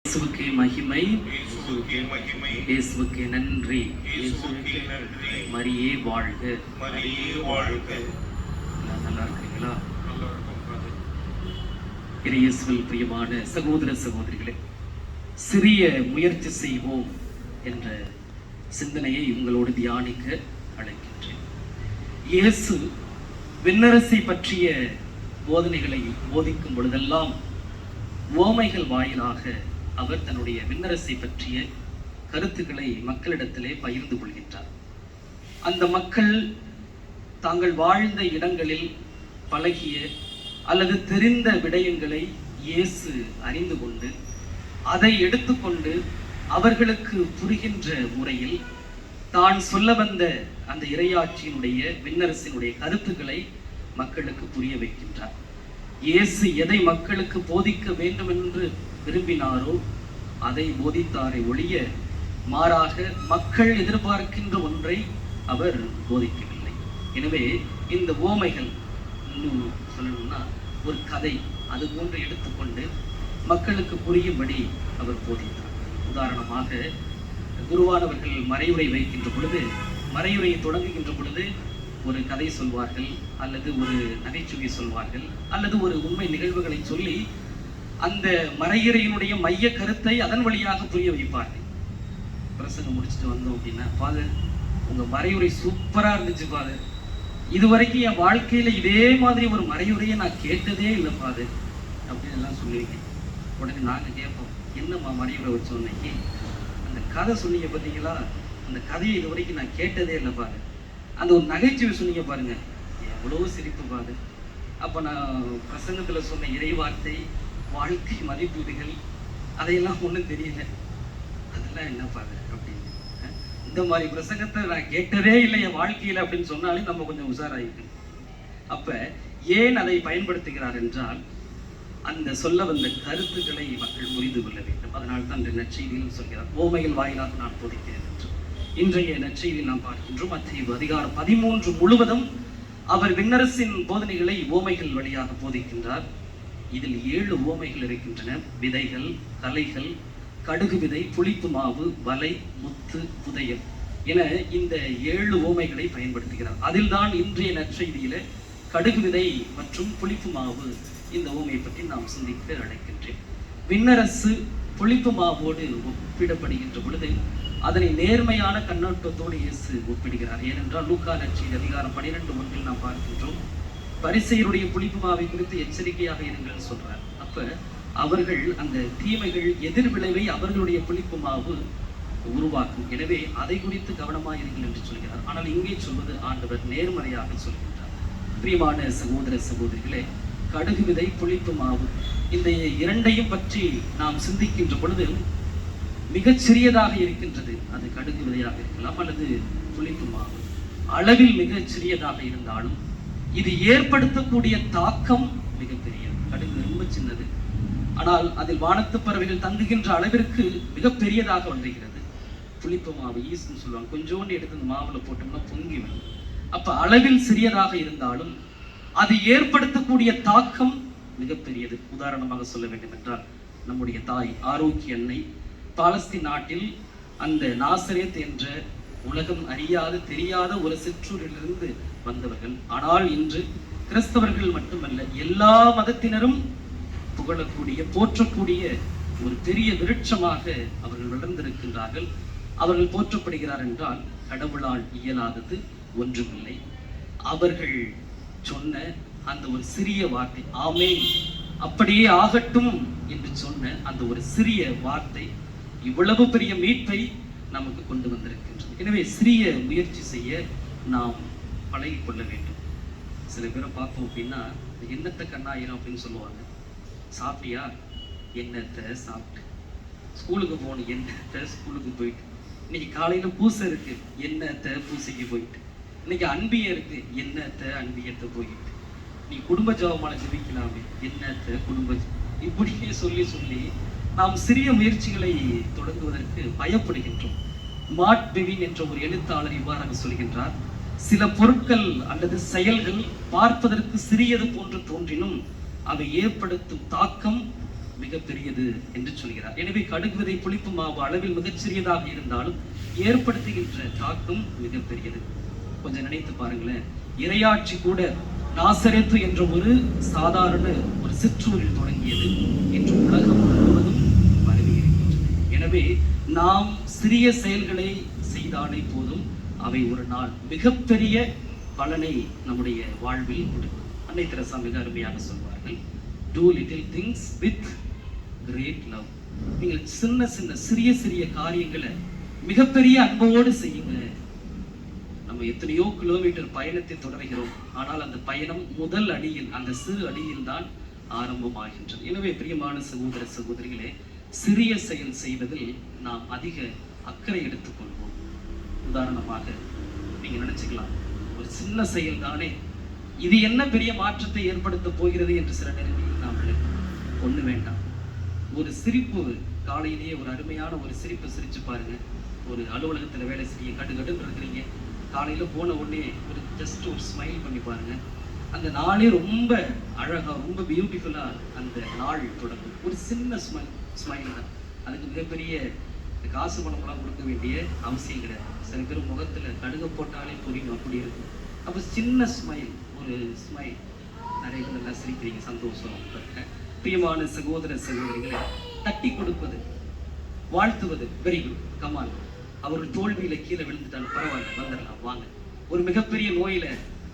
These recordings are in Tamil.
இயேசுவுக்கே மகிமை, இயேசுவுக்கே நன்றி, மரியே வாழ்க. நல்லா இருக்கிறீங்களா? இயேசுவில் பிரியமான சகோதர சகோதரிகளே, சிறிய முயற்சி செய்வோம் என்ற சிந்தனையை உங்களோடு தியானிக்க அழைக்கின்றேன். இயேசு விண்ணரசை பற்றிய போதனைகளை போதிக்கும் பொழுதெல்லாம் உவமைகள் வாயிலாக அவர் தன்னுடைய விண்ணரசை பற்றிய கருத்துக்களை மக்களிடத்திலே பகிர்ந்து கொள்கின்றார். அந்த மக்கள் தாங்கள் வாழ்ந்த இடங்களில் பழகிய அல்லது தெரிந்த விடயங்களை இயேசு அறிந்து கொண்டு அதை எடுத்துக்கொண்டு அவர்களுக்கு புரிகின்ற முறையில் தான் சொல்ல வந்த அந்த இறையாட்சியினுடைய விண்ணரசினுடைய கருத்துக்களை மக்களுக்கு புரிய வைக்கின்றார். இயேசு எதை மக்களுக்கு போதிக்க வேண்டும் என்று விரும்பினாரோ அதை போதித்தாரை ஒழிய மாறாக மக்கள் எதிர்பார்க்கின்ற ஒன்றை அவர் போதிக்கவில்லை. எனவே இந்த உவமைகள் இன்னும் சொல்லணும்னா ஒரு கதை அது போன்று எடுத்துக்கொண்டு மக்களுக்கு புரியும்படி அவர் போதித்தார். உதாரணமாக குருவானவர்கள் மறையுரை வைக்கின்ற பொழுது, மறையுரையை தொடங்குகின்ற பொழுது ஒரு கதை சொல்வார்கள், அல்லது ஒரு நகைச்சுவை சொல்வார்கள், அல்லது ஒரு உண்மை நிகழ்வுகளை சொல்லி அந்த மறையுரையினுடைய மைய கருத்தை அதன் வழியாக புரிய வைப்பார்கள். பிரசங்கம் முடிச்சுட்டு வந்தோம் அப்படின்னா, ஃபாதர் உங்க மறையுரை சூப்பரா இருந்துச்சு ஃபாதர், இதுவரைக்கும் என் வாழ்க்கையில இதே மாதிரி ஒரு மறையுரையை நான் கேட்டதே இல்லை ஃபாதர் அப்படின்னு எல்லாம் சொல்லுவீங்க. உடனே நாங்க கேட்போம், என்னம்மா மறையுரை வச்ச உடனே அந்த கதை சொன்னீங்க பார்த்தீங்களா, அந்த கதையை இது வரைக்கும் நான் கேட்டதே இல்லை ஃபாதர். அந்த ஒரு நகைச்சுவை சொன்னீங்க பாருங்க, எவ்வளோ சிரிப்பு பாரு. அப்போ நான் பிரசங்கத்தில் சொன்ன இறை வார்த்தை, வாழ்க்கை மதிப்பீடுகள் அதையெல்லாம் ஒன்றும் தெரியல, அதெல்லாம் என்ன பாரு அப்படின்னு. இந்த மாதிரி பிரசங்கத்தை நான் கேட்டதே இல்லை என் வாழ்க்கையில் அப்படின்னு சொன்னாலே நம்ம கொஞ்சம் உஷாராயிக்கணும். அப்போ ஏன் அதை பயன்படுத்துகிறார் என்றால், அந்த சொல்ல வந்த கருத்துக்களை மக்கள் புரிந்து கொள்ள வேண்டும். அதனால் தான் நற்செய்தியில் சொல்கிறார், உவமைகள் வாயிலாக நான் போதிக்கிறேன் என்று. இன்றைய நற்செய்தியில் நாம் பார்க்கின்றோம், மத்தேயு அதிகாரம் 13 முழுவதும் அவர் விண்ணரசின் போதனைகளை உவமைகள் வழியாக போதிக்கின்றார். இதில் 7 உவமைகள் இருக்கின்றன. விதைகள், கலைகள், கடுகு விதை, புளிப்பு மாவு, வலை, முத்து, புதையல் என இந்த 7 உவமைகளை பயன்படுத்துகிறார். அதில் தான் இன்றைய நற்செய்தியில கடுகு விதை மற்றும் புளிப்பு மாவு இந்த உவமையை பற்றி நாம் சிந்திக்க அழைக்கின்றேன். விண்ணரசு புளிப்பு மாவோடு ஒப்பிடப்படுகின்ற பொழுது அதனை நேர்மையான கண்ணோட்டத்தோடு இயேசு ஒப்பிடுகிறார். ஏனென்றால் லூக்கா நற்செய்தி அதிகாரம் 12:1 நாம் பார்க்கின்றோம், பரிசேயருடைய புளிப்பு மாவை குறித்து எச்சரிக்கையாக இருங்கள் சொல்றார். அப்ப அவர்கள் அந்த தீமைகள் எதிர் விளைவை அவர்களுடைய புளிப்பு மாவு உருவாக்கும். எனவே அதை குறித்து கவனமாயிருங்கள் என்று சொல்கிறார். ஆனால் இங்கே சொல்வது ஆண்டவர் நேர்மறையாக சொல்கின்றார். பிரியமான சகோதர சகோதரிகளே, கடுகு விதை, புளிப்பு மாவு, இந்த இரண்டையும் பற்றி நாம் சிந்திக்கின்ற பொழுது மிகச் சிறியதாக இருக்கின்றது. அது கடுகு விதையாக இருக்கலாம் அல்லது புளிப்பு மாவு. அளவில் மிகச் சிறியதாக இருந்தாலும் இது ஏற்படுத்தக்கூடிய தாக்கம் மிகப்பெரியது. கடுகு ரொம்ப சின்னது, ஆனால் அதில் வானத்து பறவைகள் தங்குகின்ற அளவிற்கு மிகப்பெரியதாக வந்துகிறது. புளிப்பு மாவு ஈஸ்ட்னு சொல்லுவாங்க, கொஞ்சோண்டு எடுத்து இந்த மாவுல போட்டோம்னா பொங்கி வரும். அப்ப அளவில் சிறியதாக இருந்தாலும் அது ஏற்படுத்தக்கூடிய தாக்கம் மிகப்பெரியது. உதாரணமாக சொல்ல வேண்டும் என்றால், நம்முடைய தாய் ஆரோக்கிய அன்னை பாலஸ்தீன் நாட்டில் அந்த நாசரேத் என்ற உலகம் அறியாத தெரியாத ஒரு சிற்றூரிலிருந்து வந்தவர்கள். ஆனால் இன்று கிறிஸ்தவர்கள் மட்டுமல்ல, எல்லா மதத்தினரும் புகழக்கூடிய போற்றக்கூடிய ஒரு பெரிய விருட்சமாக அவர்கள் வளர்ந்திருக்கின்றார்கள். அவர்கள் போற்றப்படுகிறார் என்றால் கடவுளால் இயலாதது ஒன்றுமில்லை. அவர்கள் சொன்ன அந்த ஒரு சிறிய வார்த்தை, ஆமென் அப்படியே ஆகட்டும் என்று சொன்ன அந்த ஒரு சிறிய வார்த்தை இவ்வளவு பெரிய மீட்பை நமக்கு கொண்டு வந்திருக்கின்றது. எனவே சிறிய முயற்சி செய்ய நாம் பழகி கொள்ள வேண்டும். சில பேரை பார்த்தோம் அப்படின்னா, எண்ணத்தை கண்ணாயிரம் அப்படின்னு சொல்லுவாங்க. சாப்பிட்டியா? எண்ணத்தை சாப்பிட்டு. ஸ்கூலுக்கு போகணும், எண்ணத்தை ஸ்கூலுக்கு போயிட்டு. இன்னைக்கு காலையில பூசை இருக்கு, எண்ணத்தை பூசைக்கு போயிட்டு. இன்னைக்கு அன்பியம் இருக்கு, எண்ணத்தை அன்பியத்தை போயிட்டு. நீ குடும்ப ஜபமால ஜெபிக்கலாமே, எண்ணத்தை குடும்ப, இப்படியே சொல்லி சொல்லி நாம் சிறிய முயற்சிகளை தொடங்குவதற்கு பயப்படுகின்றோம். மார்க் பெவின் என்ற ஒரு எழுத்தாளர் இவ்வாறாக சொல்கின்றார், சில பொருட்கள் அல்லது செயல்கள் பார்ப்பதற்கு சிறியது போன்று தோன்றினும் அவை ஏற்படுத்தும் தாக்கம் மிகப்பெரியது என்று சொல்கிறார். எனவே கடுகு விதை புளிப்பு மாவு அளவில் மிகச்சிறியதாக இருந்தாலும் ஏற்படுத்துகின்ற தாக்கம் மிகப்பெரியது. கொஞ்சம் நினைத்து பாருங்களேன், இறையாட்சி கூட நாசரேத்து என்ற ஒரு சாதாரண ஒரு சிற்றூரில் தொடங்கியது, இன்று உலகம் முழுவதும் பரவி இருக்கின்றது. எனவே நாம் சிறிய செயல்களை செய்தாலே போதும், அவை ஒரு நாள் மிகப்பெரிய பலனை நம்முடைய வாழ்வில் கொடுக்கும். அன்னை தெரசா மிக அருமையாக சொல்வார்கள், do little things with great love. நீங்கள் சின்ன சின்ன சிறிய சிறிய காரியங்களை மிகப்பெரிய அன்போடு செய்யுங்க. நம்ம எத்தனையோ கிலோமீட்டர் பயணத்தை தொடர்கிறோம், ஆனால் அந்த பயணம் முதல் அடியில், அந்த சிறு அடியில் தான் ஆரம்பமாகின்றது. எனவே பிரியமான சகோதர சகோதரிகளே, சிறிய செயல் செய்வதில் நாம் அதிக அக்கறை எடுத்துக்கொள்வோம். உதாரணமாக நீங்க நினைச்சுக்கலாம், ஒரு சின்ன செயல் தானே, இது என்ன பெரிய மாற்றத்தை ஏற்படுத்த போகிறது என்று சில நேரங்களில் நாம் நினைப்போம். ஒண்ணு வேண்டாம், ஒரு சிரிப்பு, காலையிலேயே ஒரு அருமையான ஒரு சிரிப்பு சிரிச்சு பாருங்க. ஒரு அலுவலகத்துல வேலை செய்ய கடுகடுன்னு இருக்கிறீங்க, காலையில போன உடனே ஒரு ஜஸ்ட் ஒரு ஸ்மைல் பண்ணி பாருங்க, அந்த நாளே ரொம்ப அழகா, ரொம்ப பியூட்டிஃபுல்லா அந்த நாள் தொடங்கும். ஒரு சின்ன ஸ்மைல் தான், அதுக்கு மிகப்பெரிய காசு பணம்லாம் கொடுக்க வேண்டிய அவசியம் கிடையாது. சில பேர் முகத்துல கடுக போட்டாலே புரியும், அப்படி இருக்கும். அப்ப சின்ன ஸ்மைல், ஒரு ஸ்மைல், நிறைய பேர் நல்லா சிரிக்கிறீங்க, சந்தோஷம். பிரியமான சகோதர சகோதரிகளை தட்டி கொடுப்பது, வாழ்த்துவது, வெரி குட், கமான், அவர்கள் தோல்வியில கீழே விழுந்துட்டாங்க, பரவாயில்ல, வந்துடலாம், வாங்க. ஒரு மிகப்பெரிய நோயில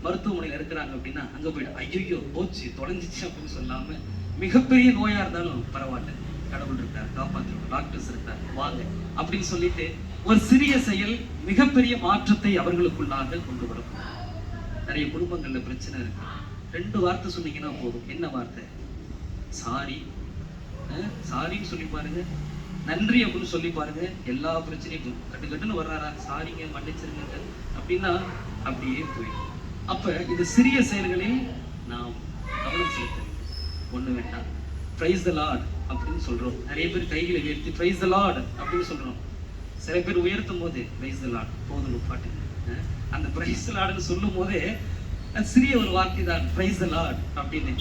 மருத்துவமனையில இருக்கிறாங்க அப்படின்னா அங்க போயிட்டு ஐயோ போச்சு தொலைஞ்சிச்சு அப்படின்னு சொல்லாம, மிகப்பெரிய நோயா இருந்தாலும் பரவாயில்ல, கடவுள் இருக்கார், காப்பாற்றுவார், டாக்டர்ஸ் இருக்கார், வாங்க அப்படின்னு சொல்லிட்டு ஒரு சிறிய செயல் மிகப்பெரிய மாற்றத்தை அவர்களுக்குள்ளாக கொண்டு வரும். நிறைய குடும்பங்கள்ல பிரச்சனை இருக்கு, 2 வார்த்தை சொன்னீங்கன்னா போதும். என்ன வார்த்தை? சாரி. சாரின்னு சொல்லி பாருங்க, நன்றி அப்படின்னு சொல்லி பாருங்க, எல்லா பிரச்சனையும் கட்டுன்னு வர்றாரா, சாரிங்க, மன்னிச்சிருங்க அப்படின்னா அப்படியே போயிடும். அப்ப இந்த சிறிய செயல்களில் நாம் கவனம் செலுத்த வேண்டும். ஒண்ணு வேண்டாம், பிரைஸ் தி லார்ட் அப்படின்னு சொல்றோம். நிறைய பேர் கைகளை உயர்த்தி பிரைஸ் தி லார்ட் அப்படின்னு சொல்றோம். சில பேர் உயர்த்தும் போது பிரைஸ் தி லார்ட் போதும் பாட்டுங்க, அந்த பிரைஸ் தி லார்ட்னு சொல்லும் போதே சிறிய ஒரு வார்த்தை தான் பிரைஸ் தி லார்ட் அப்படின்னு.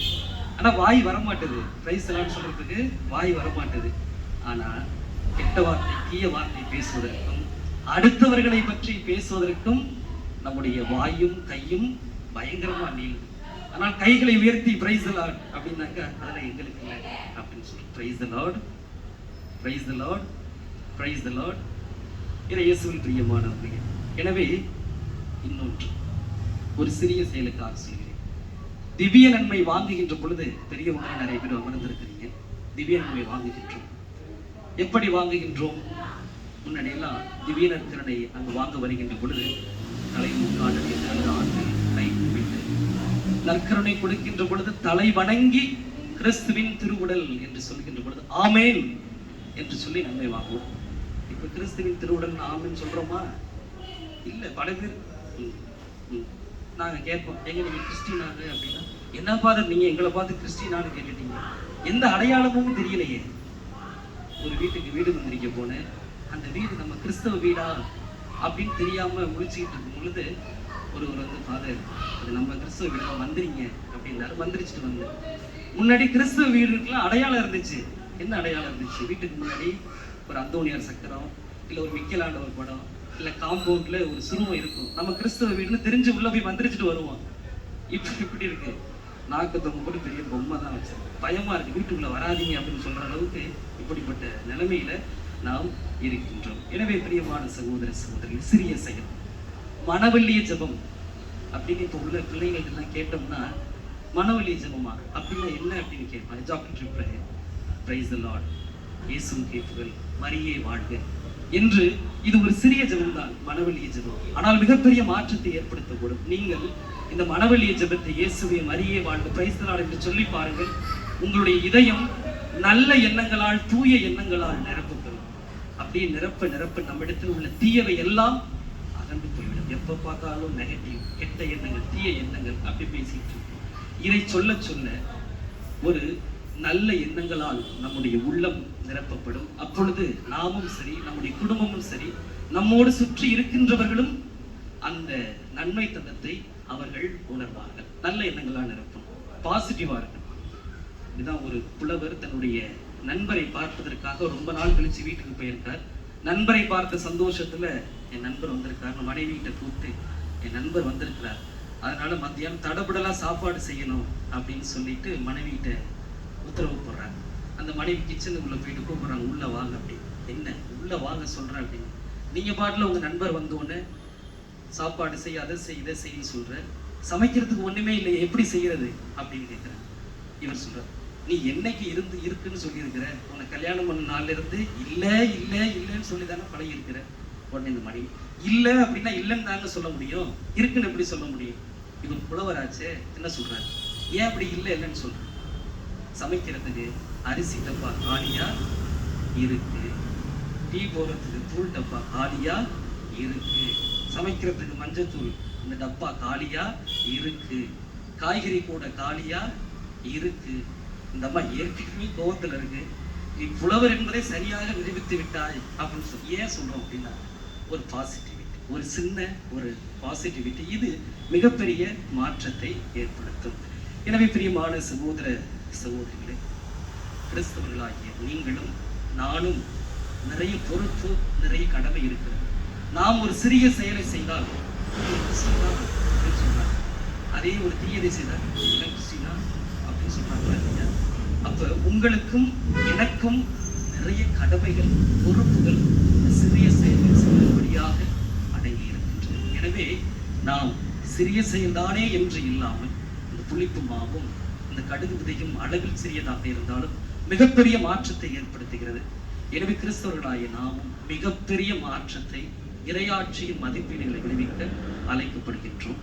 ஆனா வாய் வரமாட்டுது, பிரைஸ் தி லார்ட் சொல்றதுக்கு வாய் வரமாட்டுது. ஆனா கெட்ட வார்த்தை, தீய வார்த்தை பேசுவதற்கும், அடுத்தவர்களை பற்றி பேசுவதற்கும் நம்முடைய வாயும் கையும் பயங்கரமா நீளும். ஆனால் கைகளை உயர்த்தி பிரைஸ் தி லார்ட் அப்படின்னாக்கா அதெல்லாம் எங்களுக்கு இல்லை அப்படின்னு சொல்லி praise the Lord, praise the Lord, praise the Lord. இயேசுவில் பிரியமானவர்களே, எனவே இன்னொன்று ஒரு சிறிய செயலுக்காக சொல்கிறேன். திவ்ய நன்மை வாங்குகின்ற பொழுது, பெரியவங்க நிறைய பேர் அமர்ந்திருக்கிறீங்க, திவ்ய நன்மை வாங்குகின்றோம். எப்படி வாங்குகின்றோம்? முன்னாடி எல்லாம் திவ்ய நற்கருணை அங்கு வாங்க வருகின்ற பொழுது தலை முக்காடு ஆண்டு கை குவித்து நற்கருணை கொடுக்கின்ற பொழுது தலை வணங்கி கிறிஸ்துவின் திருவுடல் என்று சொல்கின்ற பொழுது ஆமேன் என்று சொல்லி நன்மை வாங்குவோம். இப்ப கிறிஸ்துவின் திருவுடல் ஆமேன் சொல்றோமா? இல்ல. பல பேர் நாங்க கேட்போம், எங்க நீங்க கிறிஸ்டினாங்க அப்படின்னா, என்ன ஃபாதர் நீங்க எங்களை பார்த்து கிறிஸ்டினான்னு கேட்டுட்டீங்க, எந்த அடையாளமும் தெரியலையே. ஒரு வீட்டுக்கு வீடு வந்திருக்க போனேன், அந்த வீடு நம்ம கிறிஸ்தவ வீடா அப்படின்னு தெரியாம முழிச்சுக்கிட்டு இருக்கும் பொழுது ஒருவர் வந்து, ஃபாதர் அது நம்ம கிறிஸ்தவ வீடு வந்துறீங்க அப்படின்னாரு. மந்திரிச்சுட்டு வந்தேன். முன்னாடி கிறிஸ்தவ வீடுக்கெல்லாம் அடையாளம் இருந்துச்சு. என்ன அடையாளம் இருந்துச்சு? வீட்டுக்கு முன்னாடி ஒரு அந்தோனியார் சக்கரம், இல்ல ஒரு மிக்கலாண்டவர் படம், இல்ல காம்பவுண்ட்ல ஒரு சுருவம் இருக்கும். நம்ம கிறிஸ்தவ வீடுன்னு தெரிஞ்சு உள்ள போய் மந்திரிச்சுட்டு வருவோம். இப்ப இப்படி இருக்கு, நாக்கத்தவங்க கூட பெரிய பொம்மை தான் வச்சு பயமா இருக்கு, வீட்டுக்குள்ள வராதீங்க அப்படின்னு சொல்ற அளவுக்கு இப்படிப்பட்ட நிலைமையில நாம் இருக்கின்றோம். எனவே பிரியமான சகோதர சகோதரிகள், சிறிய செயல், மனவெள்ளிய ஜெபம் அப்படின்னு இப்ப உள்ள பிள்ளைகள் எல்லாம் கேட்டோம்னா, மனவெள்ளிய ஜெபமா அப்படின்னா என்ன அப்படின்னு கேட்பாங்க. ஜாக்கெட்ரி பிரேயர், பிரைஸ் தி லார்ட், இயேசுவுக்கே புகழ், மரியே வாழ்க என்று இது ஒரு சிறிய ஜெபம் தான், மனவெள்ளிய ஜெபம். ஆனால் மிகப்பெரிய மாற்றத்தை ஏற்படுத்தக்கூடும். நீங்கள் இந்த மனவெள்ளிய ஜெபத்தை இயேசுவே மரியே வாழ்க, பிரைஸ் தி லார்ட் என்று சொல்லி பாருங்கள். உங்களுடைய இதயம் நல்ல எண்ணங்களால், தூய எண்ணங்களால் நிரப்பப்படும். அப்படியே நிரப்ப நிரப்ப நம்மிடத்தில் உள்ள தீயவை எல்லாம் அகன்று போய்விடும். எப்ப பார்த்தாலும் நெகட்டிவ், கெட்ட எண்ணங்கள், தீய எண்ணங்கள் அப்படி பேசிட்டு இருக்கும். இதை சொல்ல சொல்ல ஒரு நல்ல எண்ணங்களால் நம்முடைய உள்ளம் நிரப்பப்படும். அப்பொழுது நாமும் சரி, நம்முடைய குடும்பமும் சரி, நம்மோடு சுற்றி இருக்கின்றவர்களும் அந்த நன்மை தந்தத்தை அவர்கள் உணர்வார்கள். நல்ல எண்ணங்களால் நிரப்பும், பாசிட்டிவா இருக்கும். இதுதான் ஒரு புலவர் தன்னுடைய நண்பரை பார்ப்பதற்காக ரொம்ப நாள் கழிச்சு வீட்டுக்கு போயிருக்கார். நண்பரை பார்த்த சந்தோஷத்துல என் நண்பர் வந்திருக்கார், மனைவிகிட்ட கூப்பிட்டு என் நண்பர் வந்திருக்கிறார், அதனால மத்தியானம் தடபுடலா சாப்பாடு செய்யணும் அப்படின்னு சொல்லிட்டு மனைவிகிட்ட உத்தரவு போடுறாங்க. அந்த மனைவி கிச்சனுக்குள்ள போயிட்டு கூப்பிடுறாங்க, உள்ள வாங்க அப்படின்னு. என்ன உள்ள வாங்க சொல்றேன் அப்படின்னு, நீங்க பாட்டுல உங்க நண்பர் வந்தோடனே சாப்பாடு செய்ய, அதை செய், இதை செய்யன்னு சொல்ற, சமைக்கிறதுக்கு ஒண்ணுமே இல்லை, எப்படி செய்யறது அப்படின்னு கேட்கிறேன். இவர் சொல்றார், நீ என்னைக்கு இருக்குன்னு சொல்லி இருக்கிற, உன்னை கல்யாணம் பண்ண நாள்ல இருந்து இல்ல இல்ல இல்லன்னு சொல்லி தானே பழகி இருக்கிற. உடனே இந்த மனைவி, இல்ல அப்படின்னா இல்லன்னு தாங்க சொல்ல முடியும், இருக்குன்னு எப்படி சொல்ல முடியும்? இவர் புலவராச்சே, என்ன சொல்றாரு, ஏன் அப்படி இல்ல இல்லைன்னு சொல்ற? சமைக்கிறதுக்கு அரிசி டப்பா காலியா இருக்கு, டீ போடுறதுக்கு தூள் டப்பா காலியா இருக்கு, சமைக்கிறதுக்கு மஞ்சத்தூள் இந்த டப்பா காலியா இருக்கு, காய்கறி கூட காலியா இருக்கு. இந்த அம்மா ஏற்கனவே கோவத்துல இருக்கு, நீ புலவர் என்பதை சரியாக நிரூபித்து விட்டாய் அப்படின்னு சொல்லி. ஏன் சொல்றோம் அப்படின்னா, ஒரு பாசிட்டிவிட்டி, ஒரு சின்ன ஒரு பாசிட்டிவிட்டி, இது மிகப்பெரிய மாற்றத்தை ஏற்படுத்தும். எனவே பிரியமான சகோதர சகோதரிகளே, கிறிஸ்தவர்களாகிய நீங்களும் நானும் நிறைய பொறுப்பு, நிறைய கடமை இருக்கிறது. நாம் ஒரு சிறிய செயலை செய்தால் சொன்னார், அதே ஒரு தீயதை செய்தால் அப்படின்னு சொன்னாங்க. அப்ப உங்களுக்கும் எனக்கும் நிறைய கடமைகள், பொறுப்புகள் சிறிய செயல்கள் செய்யும்படியாக அடங்கி இருக்கின்றன. எனவே நாம் சிறிய செயல்தானே என்று இல்லாமல், இந்த புளிப்பு மாவும் இந்த கடுகு விதையும் அளவில் சிறியதாக இருந்தாலும் மிகப்பெரிய மாற்றத்தை ஏற்படுத்துகிறது. எனவே கிறிஸ்தவர்களாகிய நாமும் மிகப்பெரிய மாற்றத்தை, இறையாட்சியின் மதிப்பீடுகளை விளைவிக்க அழைக்கப்படுகின்றோம்.